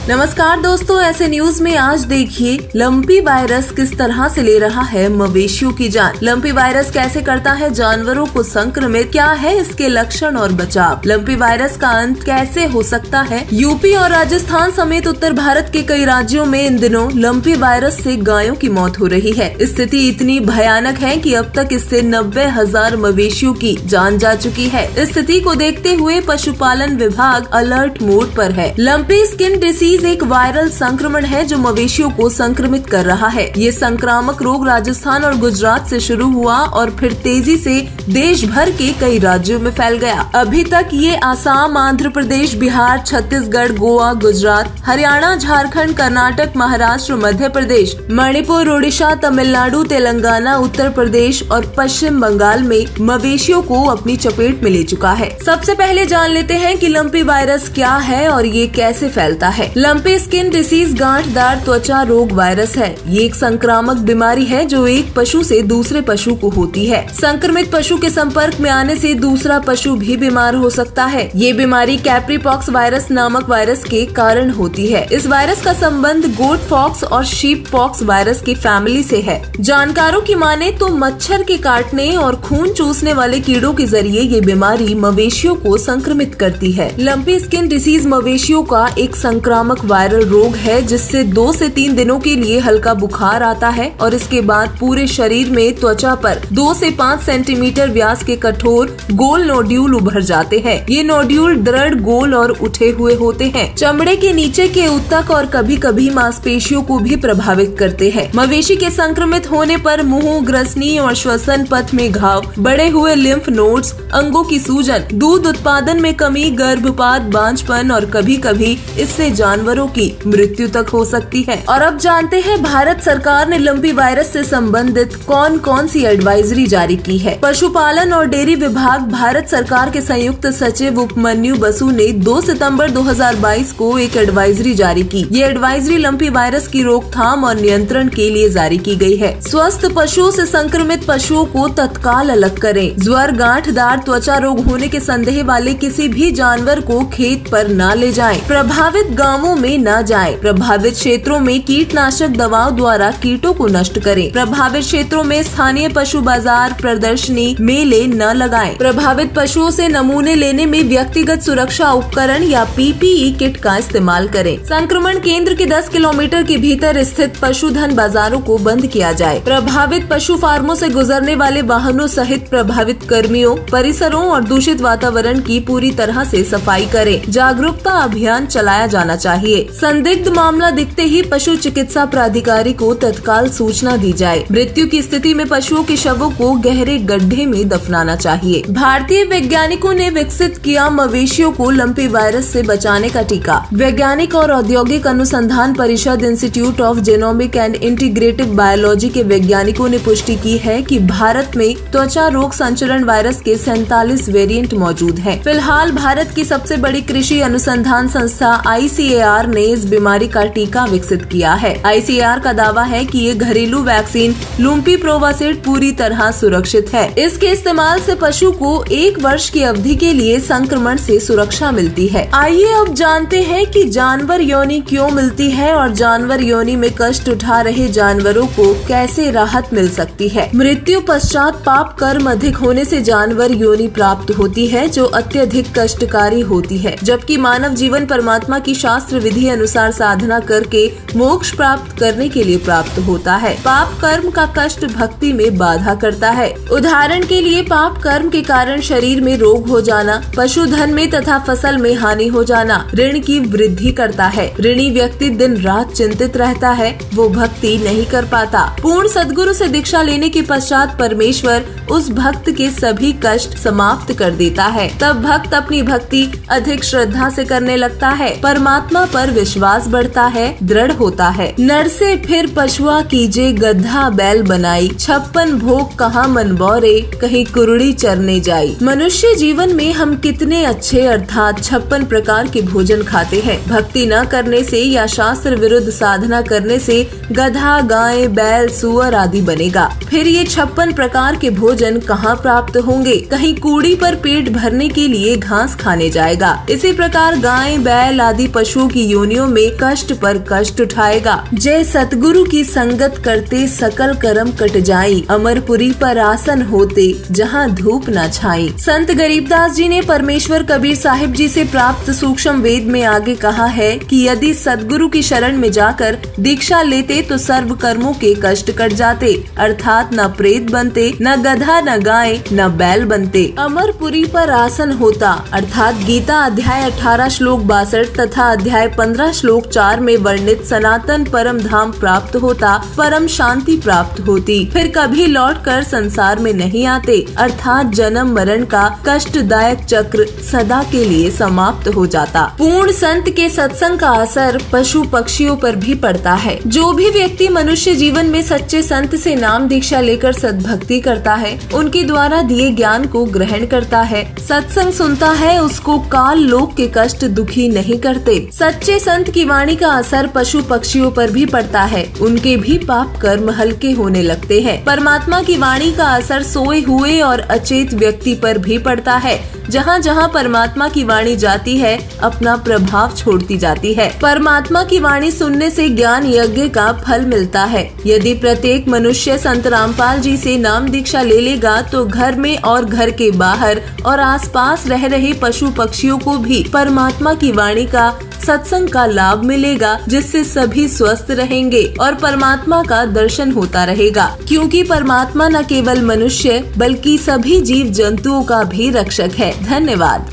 नमस्कार दोस्तों, ऐसे न्यूज में आज देखिए लंपी वायरस किस तरह से ले रहा है मवेशियों की जान। लंपी वायरस कैसे करता है जानवरों को संक्रमित, क्या है इसके लक्षण और बचाव, लंपी वायरस का अंत कैसे हो सकता है। यूपी और राजस्थान समेत उत्तर भारत के कई राज्यों में इन दिनों लंपी वायरस से गायों की मौत हो रही है। स्थिति इतनी भयानक है कि अब तक इससे 90,000 मवेशियों की जान जा चुकी है। इस स्थिति को देखते हुए पशुपालन विभाग अलर्ट मोड पर है। लंपी स्किन डिसीज एक वायरल संक्रमण है जो मवेशियों को संक्रमित कर रहा है। ये संक्रामक रोग राजस्थान और गुजरात से शुरू हुआ और फिर तेजी से देश भर के कई राज्यों में फैल गया। अभी तक ये आसाम, आंध्र प्रदेश, बिहार, छत्तीसगढ़, गोवा, गुजरात, हरियाणा, झारखंड, कर्नाटक, महाराष्ट्र, मध्य प्रदेश, मणिपुर, उड़ीसा, तमिलनाडु, तेलंगाना, उत्तर प्रदेश और पश्चिम बंगाल में मवेशियों को अपनी चपेट में ले चुका है। सबसे पहले जान लेते हैं कि लंपी वायरस क्या है और ये कैसे फैलता है। लंपी स्किन डिसीज गांठदार त्वचा रोग वायरस है। ये एक संक्रामक बीमारी है जो एक पशु से दूसरे पशु को होती है। संक्रमित पशु के संपर्क में आने से दूसरा पशु भी बीमार हो सकता है। ये बीमारी कैप्रीपॉक्स वायरस नामक वायरस के कारण होती है। इस वायरस का संबंध गोट पॉक्स और शीप पॉक्स वायरस की फैमिली से है। जानकारों की माने तो मच्छर के काटने और खून चूसने वाले कीड़ों के जरिए ये बीमारी मवेशियों को संक्रमित करती है। लंपी स्किन डिसीज मवेशियों का एक संक्रामक वायरल रोग है जिससे 2 से 3 दिनों के लिए हल्का बुखार आता है और इसके बाद पूरे शरीर में त्वचा पर 2 से 5 सेंटीमीटर व्यास के कठोर गोल नोड्यूल उभर जाते हैं। ये नोड्यूल दृढ़, गोल और उठे हुए होते हैं। चमड़े के नीचे के ऊतक और कभी कभी मांसपेशियों को भी प्रभावित करते हैं। मवेशी के संक्रमित होने पर मुंह, ग्रसनी और श्वसन पथ में घाव, बढ़े हुए लिम्फ नोड्स, अंगों की सूजन, दूध उत्पादन में कमी, गर्भपात, बांझपन और कभी कभी इससे जानवरों की मृत्यु तक हो सकती है। और अब जानते हैं भारत सरकार ने लंपी वायरस से संबंधित कौन कौन सी एडवाइजरी जारी की है। पशुपालन और डेयरी विभाग भारत सरकार के संयुक्त सचिव उपमन्यु बसु ने 2 सितंबर 2022 को एक एडवाइजरी जारी की। ये एडवाइजरी लंपी वायरस की रोकथाम और नियंत्रण के लिए जारी की गई है। स्वस्थ पशुओं से संक्रमित पशुओं को तत्काल अलग करें। ज्वर, गांठदार त्वचा रोग होने के संदेह वाले किसी भी जानवर को खेत पर न ले जाएं। प्रभावित गांवों में न जाएं। प्रभावित क्षेत्रों में कीटनाशक दवाओं द्वारा कीटों को नष्ट करें। प्रभावित क्षेत्रों में स्थानीय पशु बाजार, प्रदर्शनी, मेले न लगाएं। प्रभावित पशुओं से नमूने लेने में व्यक्तिगत सुरक्षा उपकरण या PPE किट का इस्तेमाल करें। संक्रमण केंद्र के 10 किलोमीटर के भीतर स्थित पशुधन बाजारों को बंद किया जाए। प्रभावित पशु फार्मों से गुजरने वाले वाहनों सहित प्रभावित कर्मियों, परिसरों और दूषित वातावरण की पूरी तरह से सफाई करें। जागरूकता अभियान चलाया जाना चाहिए। संदिग्ध मामला दिखते ही पशु चिकित्सा प्राधिकारी को तत्काल सूचना दी जाए। मृत्यु की स्थिति में पशुओं के शवों को गहरे गड्ढे में दफनाना चाहिए। भारतीय वैज्ञानिकों ने विकसित किया मवेशियों को लंपी वायरस से बचाने का टीका। वैज्ञानिक और औद्योगिक अनुसंधान परिषद institute of genomic and integrative biology के वैज्ञानिकों ने पुष्टि की है कि भारत में त्वचा रोग संचरण वायरस के 47 वेरिएंट मौजूद हैं। फिलहाल भारत की सबसे बड़ी कृषि अनुसंधान संस्था ICAR ने इस बीमारी का टीका विकसित किया है। ICAR का दावा है कि ये घरेलू वैक्सीन लुम्पी प्रोवासिड पूरी तरह सुरक्षित है। इसके इस्तेमाल से पशु को 1 वर्ष की अवधि के लिए संक्रमण से सुरक्षा मिलती है। आइए अब जानते हैं कि जानवर योनि क्यों मिलती है और जानवर योनि में कष्ट उठा रहे जानवरों को कैसे राहत मिल सकती है। मृत्यु पश्चात पाप कर्म अधिक होने से जानवर योनि प्राप्त होती है जो अत्यधिक कष्टकारी होती है, जबकि मानव जीवन परमात्मा की शास्त्र विधि अनुसार साधना करके मोक्ष प्राप्त करने के लिए प्राप्त होता है। पाप कर्म का कष्ट भक्ति में बाधा करता है। उदाहरण के लिए पाप कर्म के कारण शरीर में रोग हो जाना, पशुधन में तथा फसल में हानि हो जाना, ऋण की वृद्धि करता है। ऋणी व्यक्ति दिन रात चिंतित रहता है, वो भक्ति नहीं कर पाता। पूर्ण सद्गुरु से दीक्षा लेने के पश्चात परमेश्वर उस भक्त के सभी कष्ट समाप्त कर देता है। तब भक्त अपनी भक्ति अधिक श्रद्धा से करने लगता है। परमात्मा पर विश्वास बढ़ता है, दृढ़ होता है। नर से फिर पशुआ कीजे, गधा बैल बनाई, 56 भोग कहाँ मन बौरे, कहीं कुरुड़ी चरने जाई। मनुष्य जीवन में हम कितने अच्छे अर्थात 56 प्रकार के भोजन खाते हैं। भक्ति न करने से या शास्त्र विरुद्ध साधना करने से गधा, गाय, बैल, सुअर आदि बनेगा। फिर ये 56 प्रकार के भोजन कहाँ प्राप्त होंगे? कहीं कूड़ी पर पेट भरने के लिए घास खाने जाएगा। इसी प्रकार गाय, बैल आदि पशुओं की योनियों में कष्ट पर कष्ट उठाएगा। जय सतगुरु की संगत करते सकल कर्म कट जाई, अमरपुरी पर आसन होते जहाँ धूप न छाई। संत गरीबदास जी ने परमेश्वर कबीर साहिब जी से प्राप्त सूक्ष्म वेद में आगे कहा है कि यदि सतगुरु की शरण में जाकर दीक्षा लेते तो सर्व कर्मों के कष्ट कट जाते, अर्थात न प्रेत बनते, न गधा, न गाय, न बैल बनते। अमरपुरी पर आसन होता अर्थात गीता अध्याय 18 श्लोक 62 तथा अध्याय 15 श्लोक 4 में वर्णित सनातन परम धाम प्राप्त होता, परम शांति प्राप्त होती, फिर कभी लौटकर संसार में नहीं आते, अर्थात जन्म मरण का कष्टदायक चक्र सदा के लिए समाप्त हो जाता। पूर्ण संत के सत्संग का असर पशु पक्षियों पर भी पड़ता है। जो भी व्यक्ति मनुष्य जीवन में सच्चे संत से नाम दीक्षा लेकर सद्भक्ति करता है, उनके द्वारा दिए ज्ञान को ग्रहण करता है, सत्संग सुनता है, उसको काल लोक के कष्ट दुखी नहीं करते। सच्चे संत की वाणी का असर पशु पक्षियों पर भी पड़ता है, उनके भी पाप कर्म हल्के होने लगते हैं। परमात्मा की वाणी का असर सोए हुए और अचेत व्यक्ति पर भी पड़ता है। जहाँ जहाँ परमात्मा की वाणी जाती है, अपना प्रभाव छोड़ती जाती है। परमात्मा की वाणी सुनने से ज्ञान यज्ञ का फल मिलता है। यदि प्रत्येक मनुष्य संत रामपाल जी से नाम दीक्षा ले लेगा तो घर में और घर के बाहर और आसपास रह रहे पशु पक्षियों को भी परमात्मा की वाणी का सत्संग का लाभ मिलेगा, जिससे सभी स्वस्थ रहेंगे और परमात्मा का दर्शन होता रहेगा, क्योंकि परमात्मा न केवल मनुष्य बल्कि सभी जीव जंतुओं का भी रक्षक है। धन्यवाद।